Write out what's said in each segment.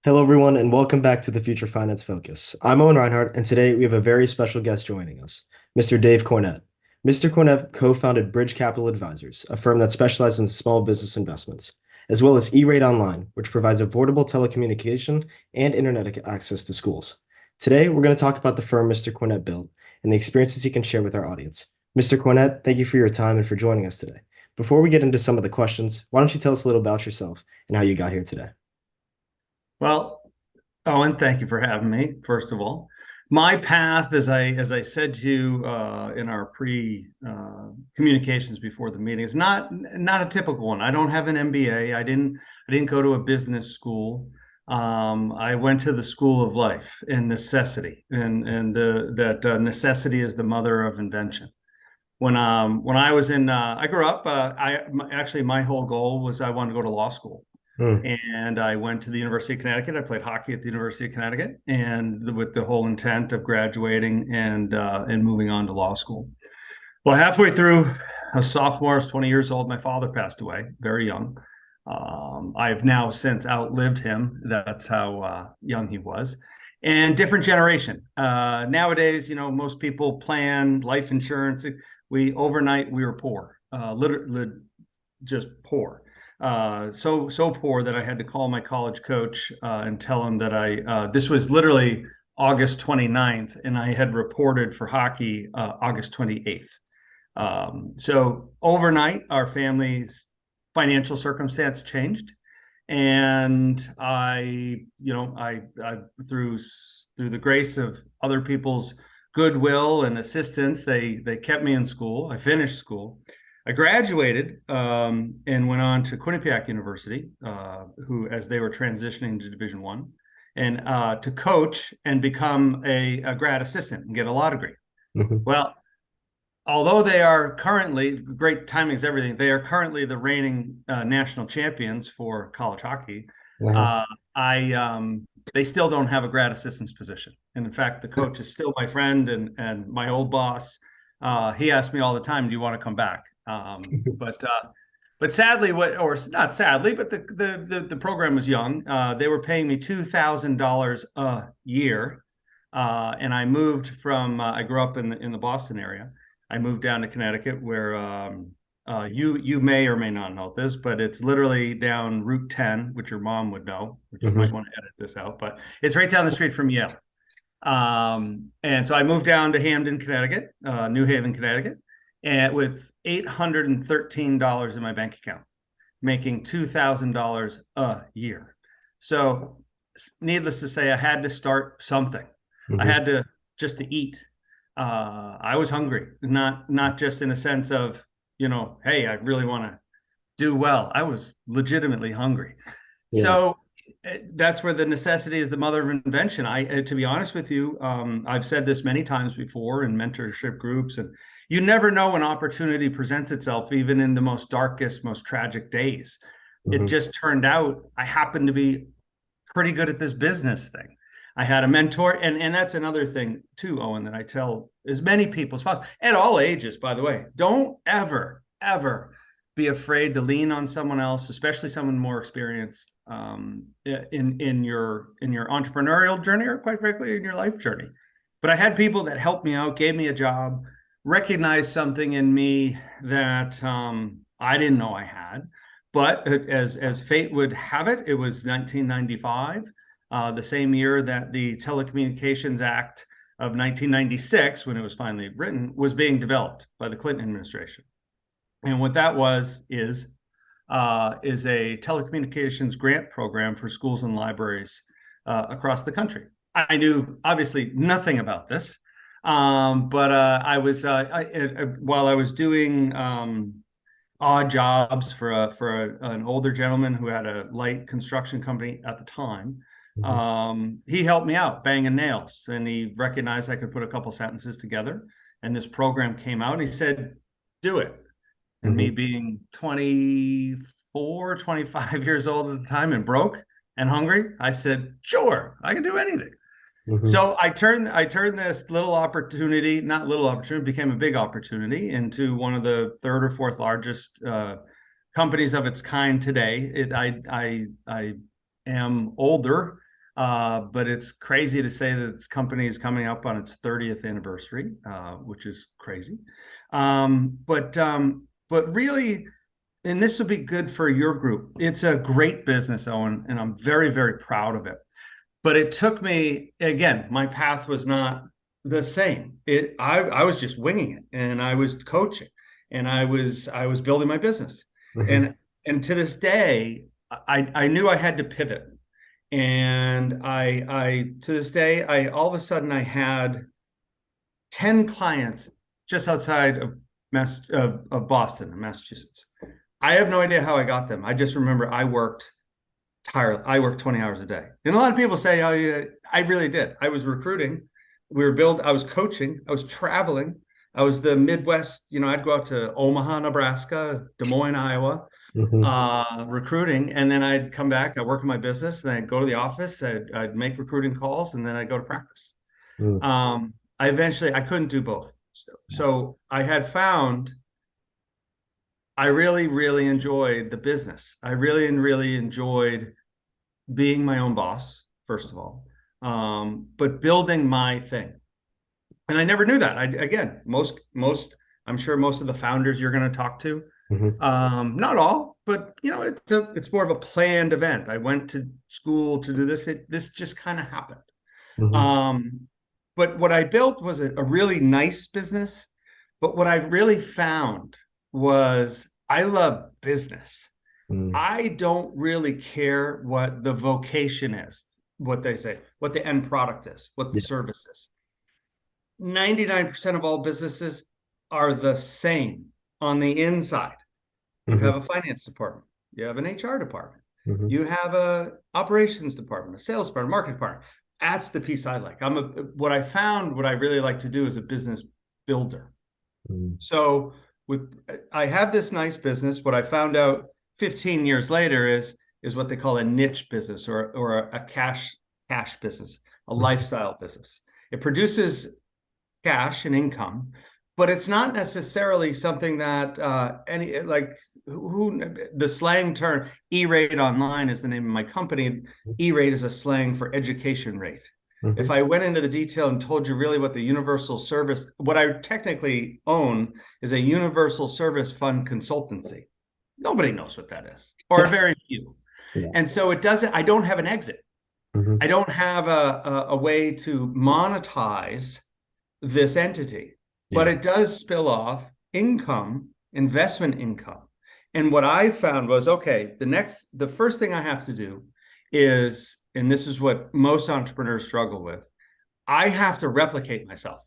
Hello, everyone, and welcome back to the Future Finance Focus. I'm Owen Reinhardt, and today we have a very special guest joining us, Mr. Dave Cornett. Mr. Cornett co-founded Bridge Capital Advisors, a firm that specializes in small business investments, as well as E-Rate Online, which provides affordable telecommunication and internet access to schools. Today, we're going to talk about the firm Mr. Cornett built and the experiences he can share with our audience. Mr. Cornett, thank you for your time and for joining us today. Before we get into some of the questions, why don't you tell us a little about yourself and how you got here today? Well, Owen, thank you for having me, first of all. My path, as I said to you in our pre communications before the meeting, is not a typical one. I don't have an MBA. I didn't go to a business school. I went to the school of life and necessity, and that necessity is the mother of invention. When I was in, I grew up. Actually, my whole goal was I wanted to go to law school. Hmm. And I went to the University of Connecticut. I played hockey at the University of Connecticut, and with the whole intent of graduating and moving on to law school. Well, halfway through, a sophomore, I was 20 years old. My father passed away very young. I've now since outlived him. That's how young he was. And different generation. Nowadays, most people plan life insurance. Overnight we were poor, literally just poor. So poor that I had to call my college coach and tell him that this was literally August 29th, and I had reported for hockey August 28th. So overnight, our family's financial circumstance changed, and I through the grace of other people's goodwill and assistance, they kept me in school. I finished school. I graduated and went on to Quinnipiac University, as they were transitioning to Division One, and to coach and become a grad assistant and get a law degree. Mhm. Well, although they are currently great timing is everything, they are currently the reigning national champions for college hockey. Uh-huh. Uh, I They still don't have a grad assistant's position, and in fact, the coach is still my friend and my old boss. He asks me all the time, "Do you want to come back?" But sadly, or not sadly, but the program was young. They were paying me $2,000 a year, and I moved from. I grew up in the Boston area. I moved down to Connecticut, where you may or may not know this, but it's literally down Route 10, which your mom would know, which you might Mhm. want to edit this out, but it's right down the street from Yale. And so I moved down to Hamden, Connecticut, New Haven, Connecticut, and with $813 in my bank account, making $2,000 a year. So, needless to say, I had to start something. I Mhm. had to just to eat. I was hungry, not just in a sense of, hey, I really want to do well. I was legitimately hungry. Yeah. So that's where the necessity is the mother of invention. To be honest with you, I've said this many times before in mentorship groups, and you never know when opportunity presents itself, even in the most darkest, most tragic days. It Mhm. just turned out I happened to be pretty good at this business thing. I had a mentor, and that's another thing too, Owen, that I tell as many people as possible at all ages, by the way. Don't ever be afraid to lean on someone else, especially someone more experienced in your entrepreneurial journey, or quite frankly, in your life journey. But I had people that helped me out, gave me a job, recognized something in me that I didn't know I had. But as fate would have it, it was 1995, the same year that the Telecommunications Act of 1996, when it was finally written, was being developed by the Clinton administration. And what that is a telecommunications grant program for schools and libraries across the country. I knew obviously nothing about this, but while I was doing odd jobs an older gentleman who had a light construction company at the time. Mhm. He helped me out banging nails, and he recognized I could put a couple sentences together. And this program came out, and he said, "Do it." And me Mhm. being 24, 25 years old at the time and broke and hungry, I said, "Sure, I can do anything." Mhm. So I turned this little opportunity, not little opportunity, became a big opportunity into one of the third or fourth largest companies of its kind today. I am older But it's crazy to say that this company is coming up on its 30th anniversary, which is crazy. But really, and this will be good for your group. It's a great business, Owen, and I'm very, very proud of it. But it took me, again, my path was not the same. I was just winging it, and I was coaching, and I was building my business. Hmm. And and to this day, I knew I had to pivot. And I to this day, I all of a sudden I had 10 clients just outside of Boston, Massachusetts. I have no idea how I got them. I just remember I worked 20 hours a day. And a lot of people say, oh, yeah, I really did. I was recruiting. I was coaching. I was traveling. I was the Midwest. I'd go out to Omaha, Nebraska, Des Moines, Iowa, Hmm. recruiting. And then I'd come back. I work in my business. Then I'd go to the office. I'd make recruiting calls, and then I'd go to practice. Mm. I couldn't do both. So I had found I really, really enjoyed the business. I really and really enjoyed being my own boss, first of all, but building my thing. And I never knew that. Again, I'm sure most of the founders you're going to talk to, Hmm. not all, but it's more of a planned event. I went to school to do this. This just kind of happened. Hmm. Um, but what I built was a really nice business. But what I really found was I love business. Mm. I don't really care what the vocation is, what they say, what the end product is, what the Yeah. service is. 99% of all businesses are the same on the inside. You Hmm. have a finance department, you have an HR department, Hmm. you have a operations department, a sales department, marketing department. That's the piece I like. What I really like to do is a business builder. Mm. So with I have this nice business. What I found out 15 years later is what they call a niche business or a cash business, a Mhm. lifestyle business. It produces cash and income, but it's not necessarily something that any like who the slang term E-rate online is the name of my company. E-rate is a slang for education rate. If Mhm. I went into the detail and told you really what the universal service, what I technically own is a universal service fund consultancy. Nobody knows what that is, or very few. Yeah. And so it doesn't, I don't have an exit. I Mhm. don't have a way to monetize this entity, but Yeah. it does spill off income, investment income. And what I found was, okay, the first thing I have to do is, and this is what most entrepreneurs struggle with, I have to replicate myself.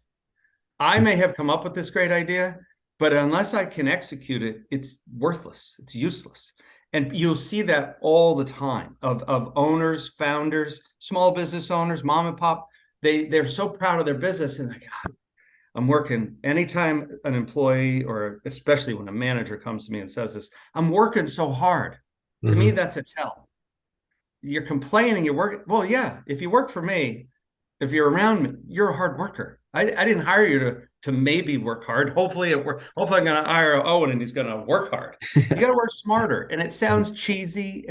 I may have come up with this great idea, but unless I can execute it, it's worthless. It's useless. And you'll see that all the time of owners, founders, small business owners, mom and pop. They're so proud of their business and like, I'm working anytime an employee or especially when a manager comes to me and says this, I'm working so hard. To me, Mhm. that's a tell. You're complaining, you're working. Well, yeah, if you work for me, if you're around me, you're a hard worker. I didn't hire you to maybe work hard. Hopefully I'm gonna hire Owen and he's gonna work hard. You gotta work smarter. And it sounds cheesy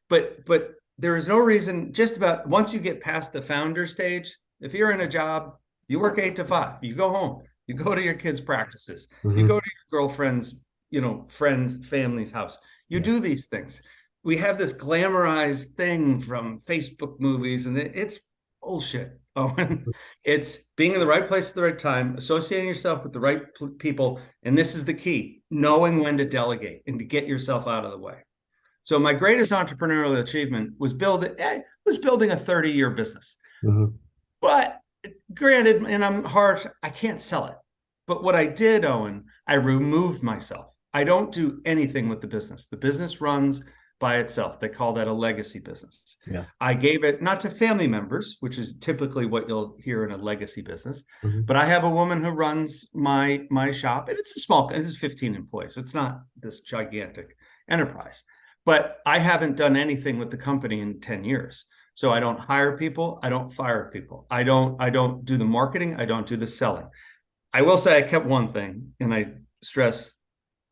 but there is no reason just about once you get past the founder stage, if you're in a job, you work 8 to 5, you go home, you go to your kids' practices, you go Mhm. to your girlfriend's, friends, family's house. You Yeah. do these things. We have this glamorized thing from Facebook movies, and it's bullshit. Owen, it's being in the right place at the right time, associating yourself with the right people, and this is the key: knowing when to delegate and to get yourself out of the way. So my greatest entrepreneurial achievement was building a 30-year business. Mhm. But granted, and I'm harsh, I can't sell it. But what I did, Owen, I removed myself. I don't do anything with the business. The business runs by itself. They call that a legacy business. Yeah. I gave it not to family members, which is typically what you'll hear in a legacy business, Mhm. but I have a woman who runs my shop, and it's a small, it is 15 employees. It's not this gigantic enterprise. But I haven't done anything with the company in 10 years. So I don't hire people, I don't fire people. I don't do the marketing, I don't do the selling. I will say I kept one thing, and I stress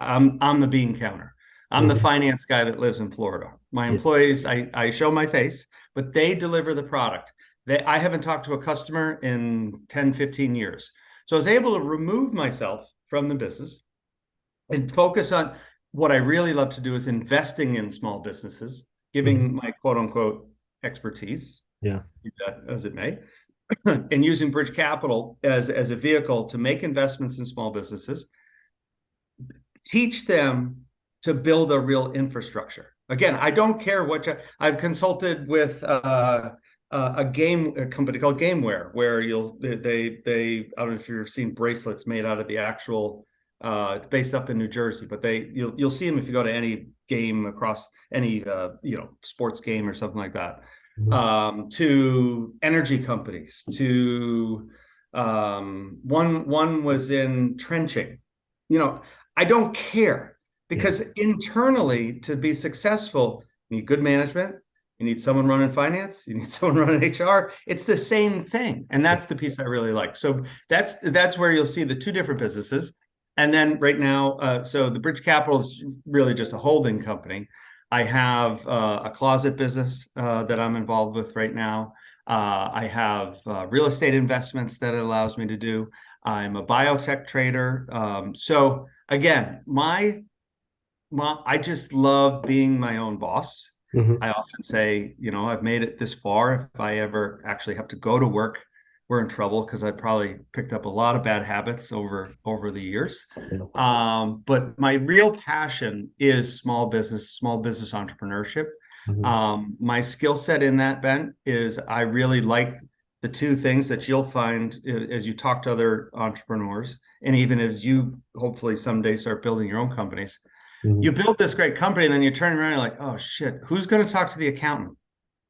I'm the bean counter. I'm the Mhm. finance guy that lives in Florida. My Yeah. employees, I show my face, but they deliver the product. I haven't talked to a customer in 10, 15 years. So I was able to remove myself from the business and focus on what I really love to do is investing in small businesses, Mhm. giving my quote unquote expertise, Yeah. as it may, and using bridge capital as a vehicle to make investments in small businesses, teach them to build a real infrastructure. Again, I don't care what I've consulted with a company called Gameware, where they I don't know if you've seen bracelets made out of the actual. It's based up in New Jersey, but you'll see them if you go to any game across any sports game or something like that. Mhm. To energy companies, to one was in trenching. You know, I don't care Yeah. because internally, to be successful, you need good management, you need someone running finance, you need someone running HR. It's the same thing. And Yeah. that's the piece I really like. So that's where you'll see the two different businesses. And then right now, so the Bridge Capital is really just a holding company. I have a closet business that I'm involved with right now. I have real estate investments that it allows me to do. I'm a biotech trader. So again, I just love being my own boss. Mhm. I often say, I've made it this far. If I ever actually have to go to work, we're in trouble because I probably picked up a lot of bad habits over the years. Yeah. But my real passion is small business entrepreneurship. Mhm. My skill set in that, Ben, is I really like the two things that you'll find as you talk to other entrepreneurs, and even as you hopefully someday start building your own companies. You Mhm. build this great company, and then you turn around and you're like, oh shit, who's going to talk to the accountant?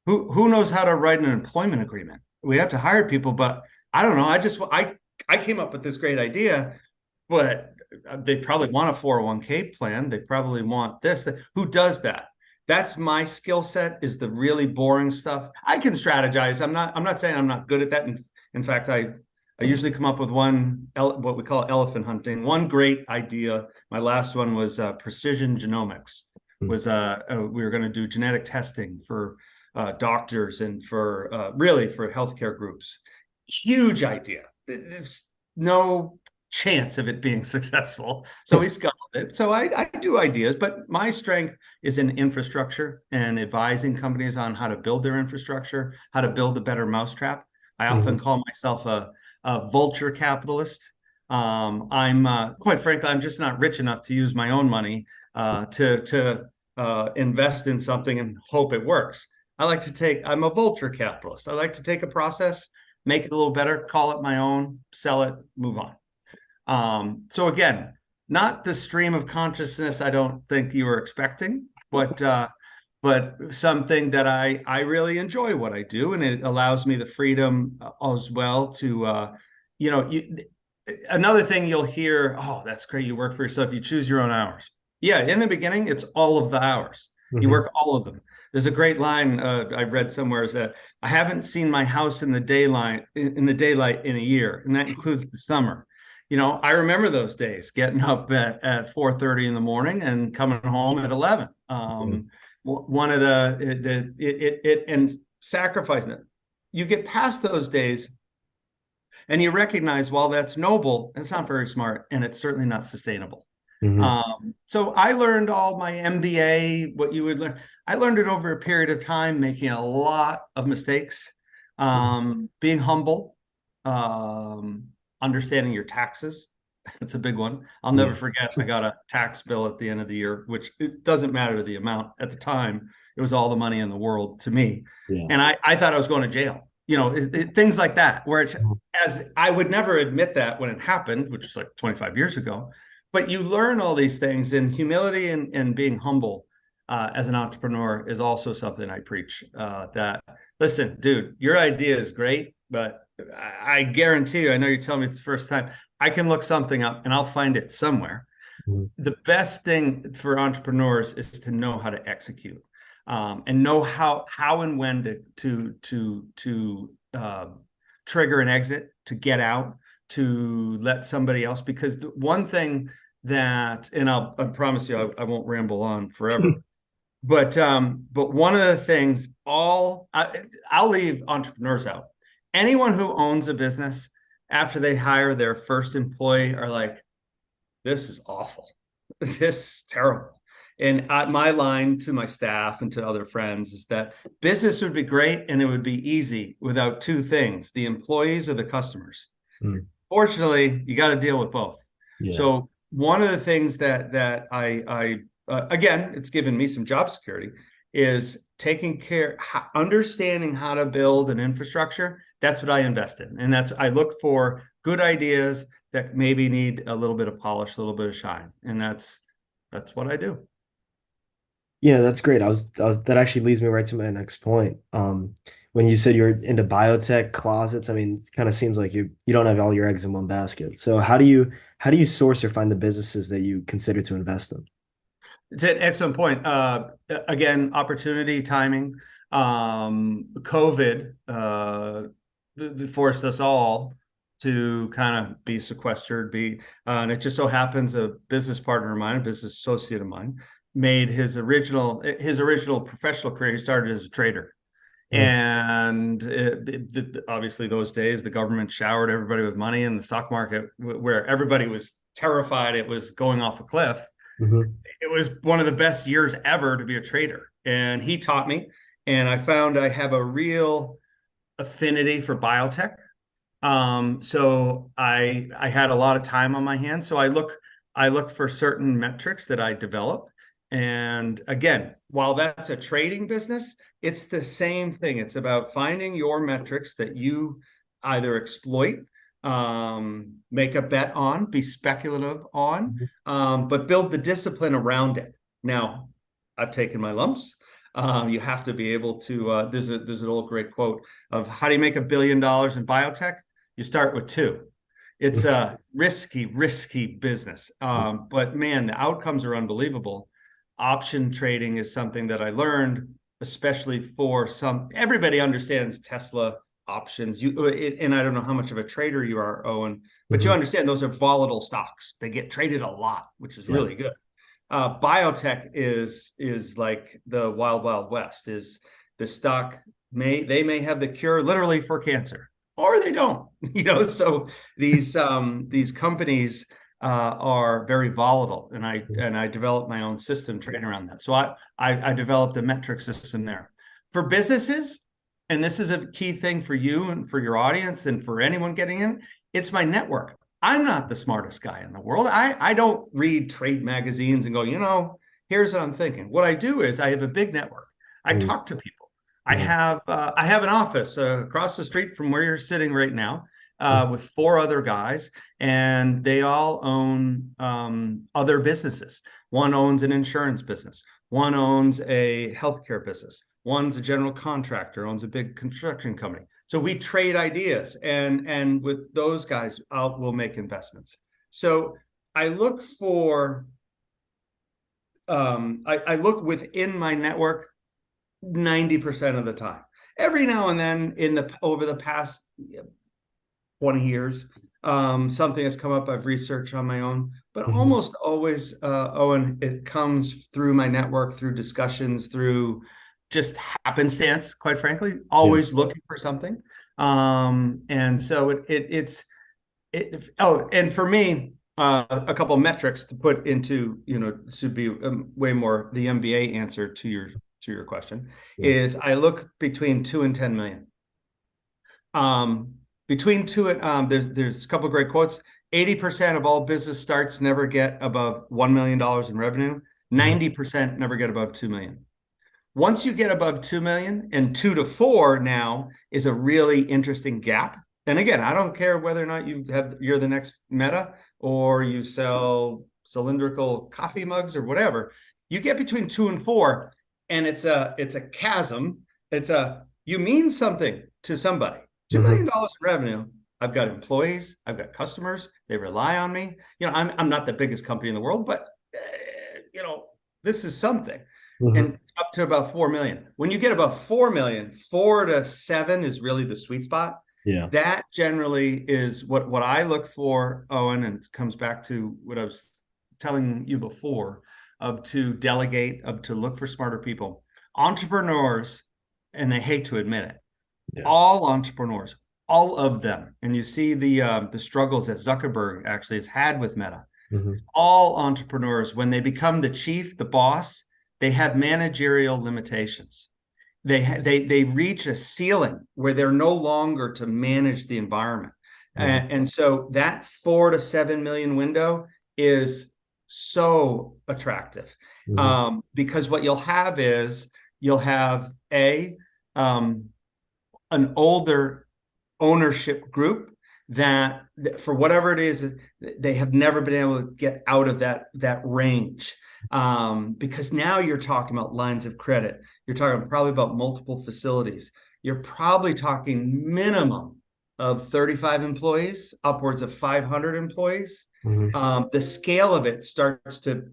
Who knows how to write an employment agreement? We have to hire people, but I don't know. I came up with this great idea, but they probably want a 401k plan. They probably want this. Who does that? That's my skill set, is the really boring stuff. I can strategize. I'm not saying I'm not good at that. In fact, I usually come up with what we call elephant hunting, one great idea. My last one was precision genomics. Mhm. Was we were going to do genetic testing for doctors and for really for healthcare groups. Huge idea. There's no chance of it being successful. So we scuttled it. So I do ideas, but my strength is in infrastructure and advising companies on how to build their infrastructure, how to build a better mousetrap. I often Mhm. call myself a vulture capitalist. I'm quite frankly, I'm just not rich enough to use my own money to invest in something and hope it works. I'm a vulture capitalist. I like to take a process, make it a little better, call it my own, sell it, move on. So again, not the stream of consciousness I don't think you were expecting, but something that I really enjoy what I do, and it allows me the freedom as well to you know you, another thing you'll hear, oh, that's great, you work for yourself, you choose your own hours. Yeah, in the beginning, it's all of the hours. You Mhm. work all of them. There's a great line I read somewhere, is that I haven't seen my house in the daylight in a year, and that includes the summer. I remember those days, getting up at 4:30 in the morning and coming home at 11. Yeah. One of the and sacrificing it. You get past those days and you recognize, while that's noble, it's not very smart, and it's certainly not sustainable. Mhm. So I learned all my MBA, what you would learn. I learned it over a period of time, making a lot of mistakes, being humble, um, understanding your taxes. That's a big one. I'll Yeah. never forget. I got a tax bill at the end of the year, which it doesn't matter the amount at the time. It was all the money in the world to me. Yeah. And I thought I was going to jail, things like that, where as I would never admit that when it happened, which was like 25 years ago. But you learn all these things, and humility and being humble as an entrepreneur is also something I preach. That, listen, dude, your idea is great, but I guarantee you, I know you're telling me it's the first time, I can look something up and I'll find it somewhere. Mhm. The best thing for entrepreneurs is to know how to execute, and know how and when to trigger an exit, to get out, to let somebody else. Because the one thing that, and I promise you, I won't ramble on forever. but one of the things I'll leave entrepreneurs out. Anyone who owns a business after they hire their first employee are like, this is awful. This is terrible. And my line to my staff and to other friends is that business would be great and it would be easy without two things, the employees or the customers. Mm. Fortunately, you got to deal with both. Yeah. So one of the things that again, it's given me some job security, is taking care, understanding how to build an infrastructure. That's what I invest in, and I look for good ideas that maybe need a little bit of polish, a little bit of shine, and that's what I do. Yeah, that's great. That actually leads me right to my next point. When you said you're into biotech closets, I mean, it kind of seems like you don't have all your eggs in one basket. So how do you source or find the businesses that you consider to invest in? It's an excellent point. Again, opportunity, timing. COVID forced us all to kind of be sequestered. And it just so happens a business partner of mine, a business associate of mine, made his original professional career. He started as a trader, Mm. and obviously those days the government showered everybody with money, and the stock market, where everybody was terrified it was going off a cliff, Hmm. it was one of the best years ever to be a trader. And he taught me, and I found I have a real affinity for biotech. So I had a lot of time on my hands. So I look for certain metrics that I develop. And again, while that's a trading business, it's the same thing. It's about finding your metrics that you either exploit, make a bet on, be speculative on, but build the discipline around it. Now, I've taken my lumps. You have to be able to. There's an old great quote of how do you make $1 billion in biotech? You start with two. It's a risky business. But man, the outcomes are unbelievable. Option trading is something that I learned, especially for everybody understands Tesla options. And I don't know how much of a trader you are, Owen, but you Hmm. understand those are volatile stocks. They get traded a lot, which is Yeah. really good. Biotech is like the wild west. Is the stock may have the cure literally for cancer, or they don't. So these companies are very volatile, and I developed my own system trading around that. So I developed a metric system there for businesses, and this is a key thing for you and for your audience and for anyone getting in. It's my network. I'm not the smartest guy in the world. I don't read trade magazines and go, here's what I'm thinking. What I do is I have a big network. I Hmm. talk to people. I Hmm. have I have an office across the street from where you're sitting right now, with four other guys, and they all own other businesses. One owns an insurance business. One owns a healthcare business. One's a general contractor, owns a big construction company. So we trade ideas, and with those guys, we'll make investments. So I look for I look within my network 90% of the time. Every now and then, over the past 20 years, something has come up. I've researched on my own, but Hmm. almost always, Owen, it comes through my network, through discussions, through just happenstance. Quite frankly, Yeah. always looking for something. And so it's oh, and for me, a couple of metrics to put into, to be way more the MBA answer to your question Yeah. is I look between 2 and 10 million. Um, between two and there's a couple of great quotes. 80% of all business starts never get above $1 million in revenue. Hmm. 90% never get above 2 million. Once you get above 2 million, and 2 to 4 now is a really interesting gap. And again, I don't care whether or not you're the next Meta or you sell cylindrical coffee mugs or whatever. You get between 2 and 4, and it's a chasm. You mean something to somebody. $2 million Hmm. in revenue. I've got employees, I've got customers, they rely on me. I'm not the biggest company in the world, but this is something. Hmm. And up to about 4 million. When you get about 4 million, 4 to 7 is really the sweet spot. Yeah. That generally is what I look for, Owen, and it comes back to what I was telling you before. of to delegate, of to look for smarter people. Entrepreneurs, and they hate to admit it, Yeah. all entrepreneurs, all of them, and you see the struggles that Zuckerberg actually has had with Meta. Hmm. All entrepreneurs, when they become the chief, the boss, they have managerial limitations. They reach a ceiling where they're no longer to manage the environment. Hmm. And so that 4 to 7 million window is so attractive, Hmm. because what you'll have is you'll have um, an older ownership group that, for whatever it is, they have never been able to get out of that range, because now you're talking about lines of credit, you're talking probably about multiple facilities, you're probably talking minimum of 35 employees, upwards of 500 employees. Hmm. The scale of it starts to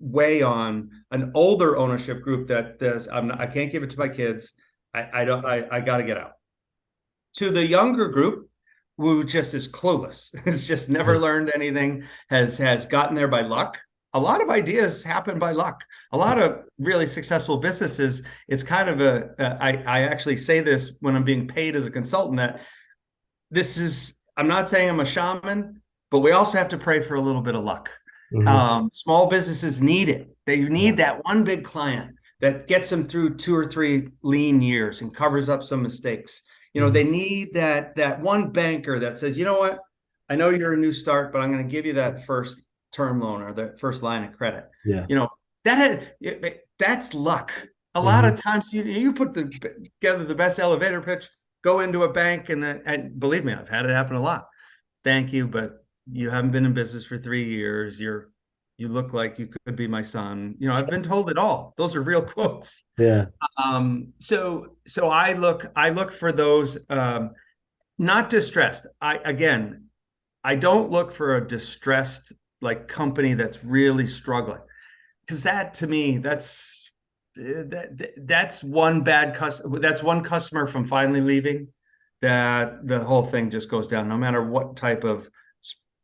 weigh on an older ownership group that does, I can't give it to my kids. I don't, I got to get out. To the younger group, who just is clueless, has just never learned anything, has gotten there by luck. A lot of ideas happen by luck. A lot of really successful businesses, it's kind of I actually say this when I'm being paid as a consultant, that this is, I'm not saying I'm a shaman, but we also have to pray for a little bit of luck. Hmm. Small businesses need it. They Yeah. need that one big client that gets them through 2 or 3 lean years and covers up some mistakes. Hmm. They need that one banker that says, you know what, I know you're a new start, but I'm going to give you that first term loan or the first line of credit. Yeah. You know, that's luck. A lot Hmm. of times you put together the best elevator pitch, go into a bank, and believe me, I've had it happen a lot. Thank you, but you haven't been in business for 3 years. You look like you could be my son. I've been told it all. Those are real quotes. Yeah. So I look for those, not distressed. I don't look for a distressed like company that's really struggling, because that, to me, that's one customer from finally leaving, that the whole thing just goes down, no matter what type of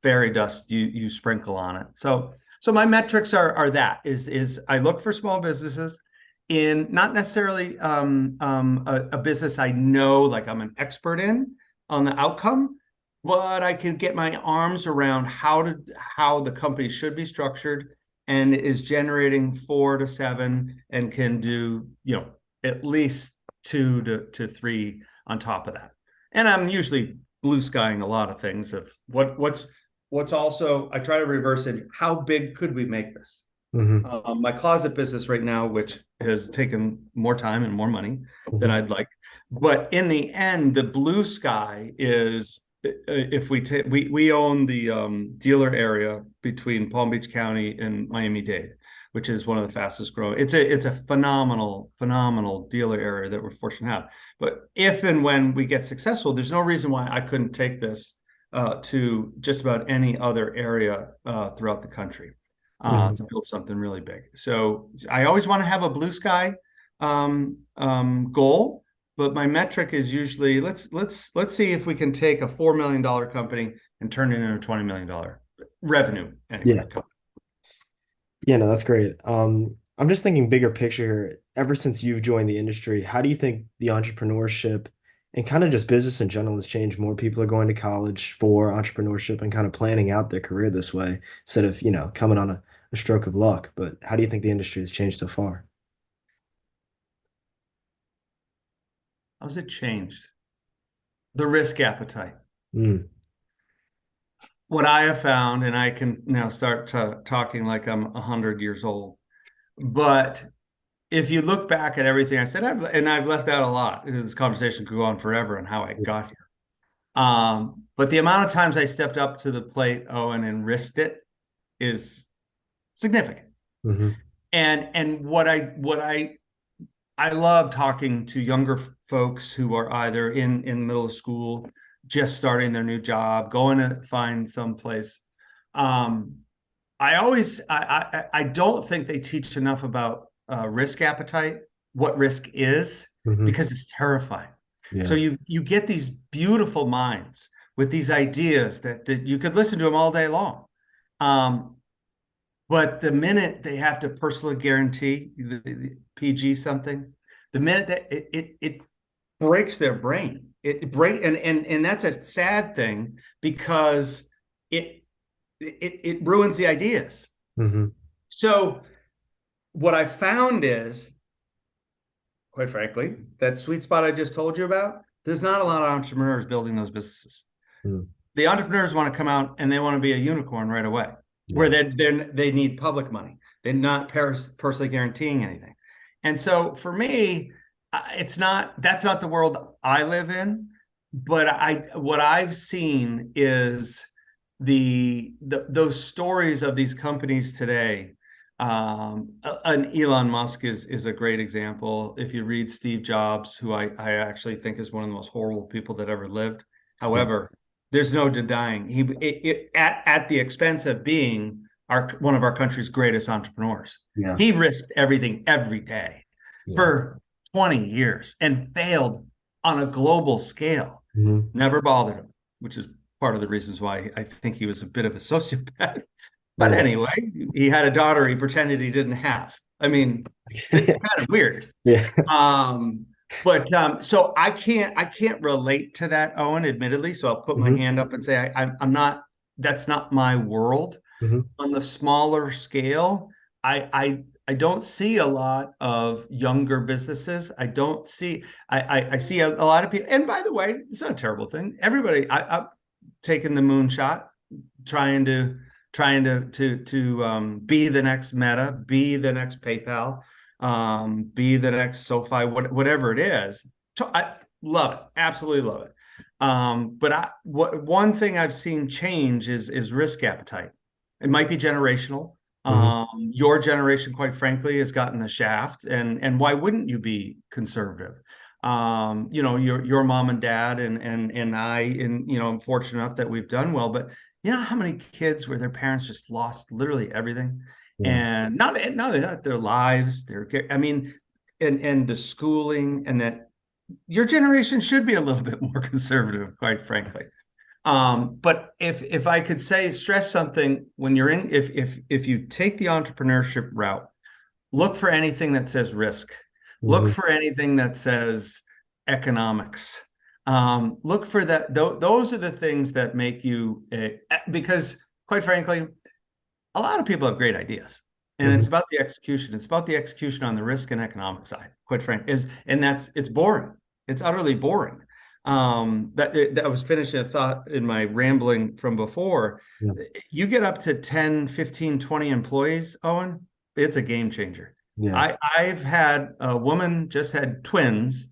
fairy dust you sprinkle on it. So my metrics are that is I look for small businesses in, not necessarily a business I know, like I'm an expert in on the outcome, but I can get my arms around how the company should be structured, and is generating 4 to 7, and can do, at least 2 to 3 on top of that. And I'm usually blue skying a lot of things of what's also, I try to reverse it. How big could we make this? Hmm. My closet business right now, which has taken more time and more money than Hmm. I'd like, but in the end, the blue sky is, if we own the dealer area between Palm Beach County and Miami-Dade, which is one of the fastest growing. It's a phenomenal dealer area that we're fortunate to have. But if and when we get successful, there's no reason why I couldn't take this to just about any other area throughout the country, Hmm. to build something really big. So I always want to have a blue sky goal, but my metric is usually, let's see if we can take a $4 million company and turn it into a $20 million revenue anyway. Yeah. Yeah, no, that's great. I'm just thinking bigger picture here. Ever since you've joined the industry, how do you think the entrepreneurship and kind of just business in general has changed? More people are going to college for entrepreneurship and kind of planning out their career this way instead of, coming on a stroke of luck. But how do you think the industry has changed so far? How's it changed? The risk appetite. Mm. What I have found, and I can now start talking like I'm 100 years old, but if you look back at everything I said, I've left out a lot. This conversation could go on forever on how I got here. But the amount of times I stepped up to the plate, Owen, and risked it is significant. Hmm. And what I love talking to younger folks who are either in middle school, just starting their new job, going to find some place. Um, I don't think they teach enough about risk appetite, what risk is, Hmm. because it's terrifying. So Yeah. you get these beautiful minds with these ideas that you could listen to them all day long. Um, But the minute they have to personally guarantee the PG something, the minute that it breaks their brain, and that's a sad thing because it ruins the ideas. Hmm. So what I found is, quite frankly, that sweet spot I just told you about, there's not a lot of entrepreneurs building those businesses. Mm. The entrepreneurs want to come out and they want to be a unicorn right away, where Yeah. they need public money. They're not personally guaranteeing anything. And so for me, it's not that's not the world I live in. But what I've seen is those stories of these companies today. An Elon Musk is a great example. If you read Steve Jobs, who I actually think is one of the most horrible people that ever lived. Yeah. However, there's no denying at the expense of being one of our country's greatest entrepreneurs. Yeah. He risked everything every day Yeah. for 20 years and failed on a global scale. Hmm. Never bothered him, which is part of the reasons why I think he was a bit of a sociopath. But Yeah. anyway, he had a daughter he pretended he didn't have. I mean, it's kind of weird. Yeah. Um, but so I can't relate to that, Owen, admittedly. So I'll put my Hmm. hand up and say I'm not. That's not my world. Hmm. On the smaller scale, I don't see a lot of younger businesses. I don't see. I see a lot of people. And by the way, it's not a terrible thing. Everybody, I'm taking the moonshot, trying to be the next Meta, be the next PayPal, be the next SoFi, whatever it is. I love it, absolutely love it. But one thing I've seen change is risk appetite. It might be generational. Hmm. Your generation, quite frankly, has gotten the shaft, and why wouldn't you be conservative? Your mom and dad and I, and I'm fortunate enough that we've done well, but you know how many kids where their parents just lost literally everything, Yeah. and not their lives, I mean, and the schooling, and that your generation should be a little bit more conservative, quite frankly. But if I could stress something when you're in, if you take the entrepreneurship route, look for anything that says risk. Look Hmm. for anything that says economics. Look for that. Those are the things that make you, because quite frankly, a lot of people have great ideas, and Hmm. it's about the execution. It's about the execution on the risk and economic side. Quite frankly, it's boring. It's utterly boring. That was finishing a thought in my rambling from before. Yeah. You get up to 10, 15, 20 employees, Owen, it's a game changer. Yeah. I've had a woman just had twins,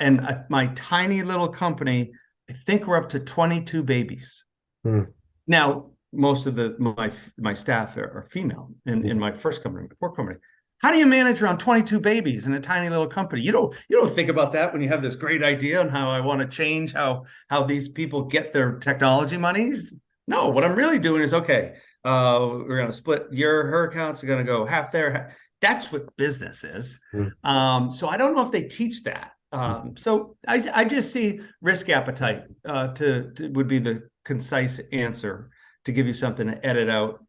and my tiny little company, I think we're up to 22 babies. Mm. Now, most of my staff are female in my first company, my fourth company. How do you manage around 22 babies in a tiny little company? You don't think about that when you have this great idea on how I want to change how these people get their technology monies. No, what I'm really doing is okay. We're going to split her accounts are going to go half there. That's what business is. Mm. So I don't know if they teach that. So I just see risk appetite to would be the concise answer to give you something to edit out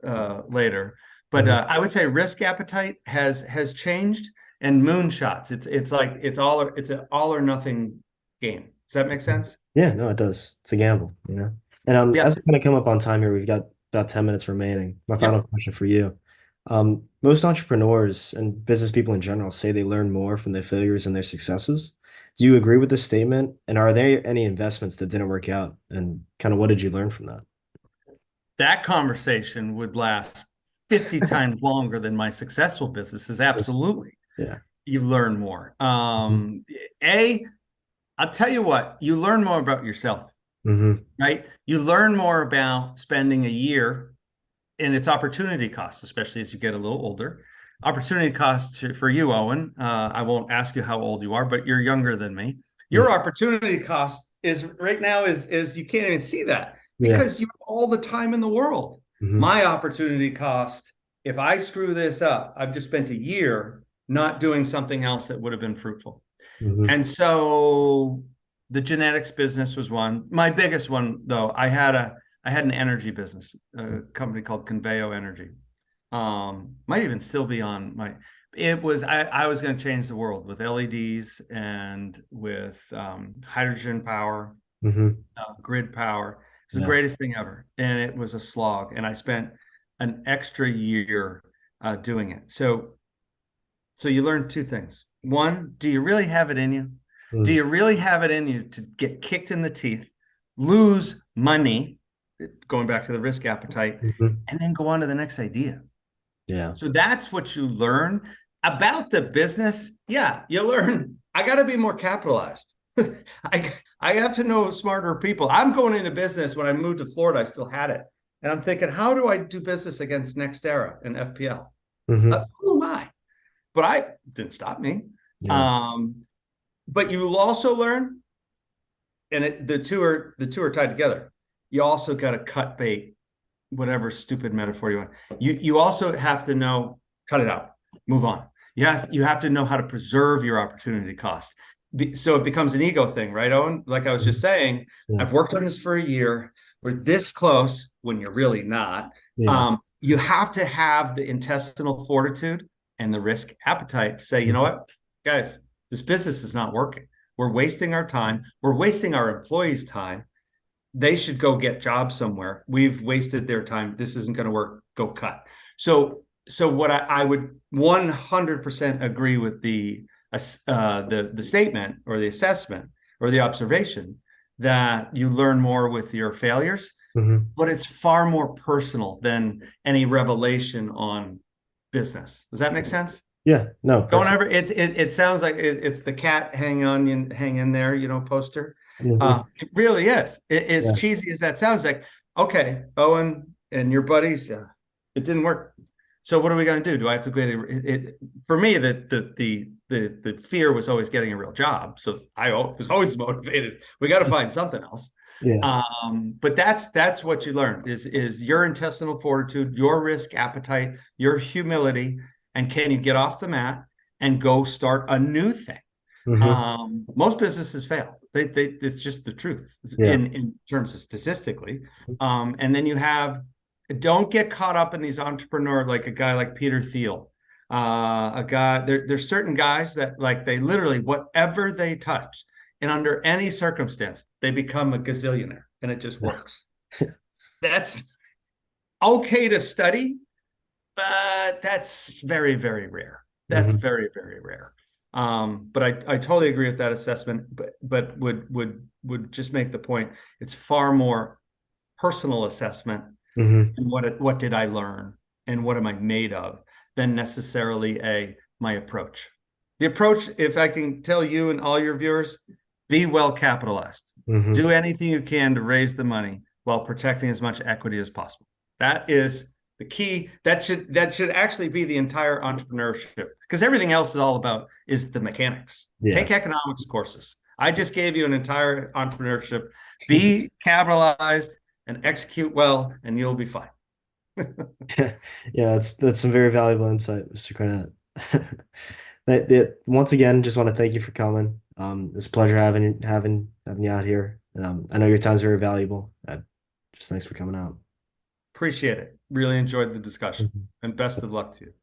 later. But Hmm. I would say risk appetite has changed, and moonshots. It's an all or nothing game. Does that make sense? Yeah, no, it does. It's a gamble, you know. And Yeah. as we kind of come up on time here, we've got about 10 minutes remaining. My final Yep. question for you. Most entrepreneurs and business people in general say they learn more from their failures and their successes. Do you agree with this statement? And are there any investments that didn't work out? And kind of what did you learn from that? That conversation would last 50 times longer than my successful businesses. Absolutely. Yeah. You learn more. Hmm. A, I'll tell you what, you learn more about yourself, Hmm. right? You learn more about spending a year and its opportunity costs, especially as you get a little older. Opportunity costs for you, Owen. I won't ask you how old you are, but you're younger than me. Your opportunity cost is right now is you can't even see that Yeah. because you have all the time in the world. Hmm. My opportunity cost, if I screw this up, I've just spent a year not doing something else that would have been fruitful. Hmm. And so the genetics business was one. My biggest one, though, I had an energy business, a company called Conveo Energy. Might even still be on my. It was I was going to change the world with LEDs and with hydrogen power, Hmm. grid power. It's the Yeah. greatest thing ever, and it was a slog. And I spent an extra year doing it. So you learn two things. One, do you really have it in you? Do Mm. you really have it in you to get kicked in the teeth, lose money, going back to the risk appetite, Hmm. and then go on to the next idea? Yeah. So that's what you learn about the business. Yeah, you learn I got to be more capitalized. I have to know smarter people. I'm going into business. When I moved to Florida, I still had it. And I'm thinking, how do I do business against NextEra and FPL? Hmm. Who am I? But I didn't stop me. Yeah. Um, but you will also learn, and the two are tied together. You also got to cut bait, whatever stupid metaphor you want. You also have to know, cut it out, move on. You have to know how to preserve your opportunity cost. So it becomes an ego thing, right, Owen? Like I was just Mhm. saying, Yeah. I've worked on this for a year. We're this close when you're really not. Yeah. You have to have the intestinal fortitude and the risk appetite to say, you know Mhm. what, guys, this business is not working. We're wasting our time. We're wasting our employees' time. They should go get jobs somewhere. We've wasted their time. This isn't going to work. Go cut. So what I would 100% agree with the statement or the assessment or the observation that you learn more with your failures, Mhm. but it's far more personal than any revelation on business. Does that make sense? Yeah. No, Don't perfect. ever. It sounds like it's the cat hang in there, poster. Hmm. It really is. As Yeah. cheesy as that sounds, like okay, Owen and your buddies, it didn't work. So what are we going to do? Do I have to get it? For me, the fear was always getting a real job. So I was always motivated. We got to find something else. Yeah. But that's what you learn is your intestinal fortitude, your risk appetite, your humility, and can you get off the mat and go start a new thing? Hmm. Most businesses fail. It's just the truth Yeah. in terms of statistically. And then you have, don't get caught up in these entrepreneur like a guy like Peter Thiel. A guy there's certain guys that like they literally whatever they touch and under any circumstance they become a gazillionaire and it just works. That's okay to study, but that's very, very rare. That's Hmm. very, very rare. But I totally agree with that assessment, but would just make the point it's far more personal assessment Hmm. and what did I learn and what am I made of than necessarily my approach. The approach, if I can tell you and all your viewers, be well capitalized. Hmm. Do anything you can to raise the money while protecting as much equity as possible. That is the key. That should actually be the entire entrepreneurship because everything else is all about is the mechanics. Yeah. Take economics courses. I just gave you an entire entrepreneurship. Be capitalized and execute well, and you'll be fine. Yeah. Yeah. That's some very valuable insight, Mr. Cornett. Once again, just want to thank you for coming. It's a pleasure having you out here. And I know your time's very valuable. Just thanks for coming out. Appreciate it. Really enjoyed the discussion, Mhm. and best of luck to you.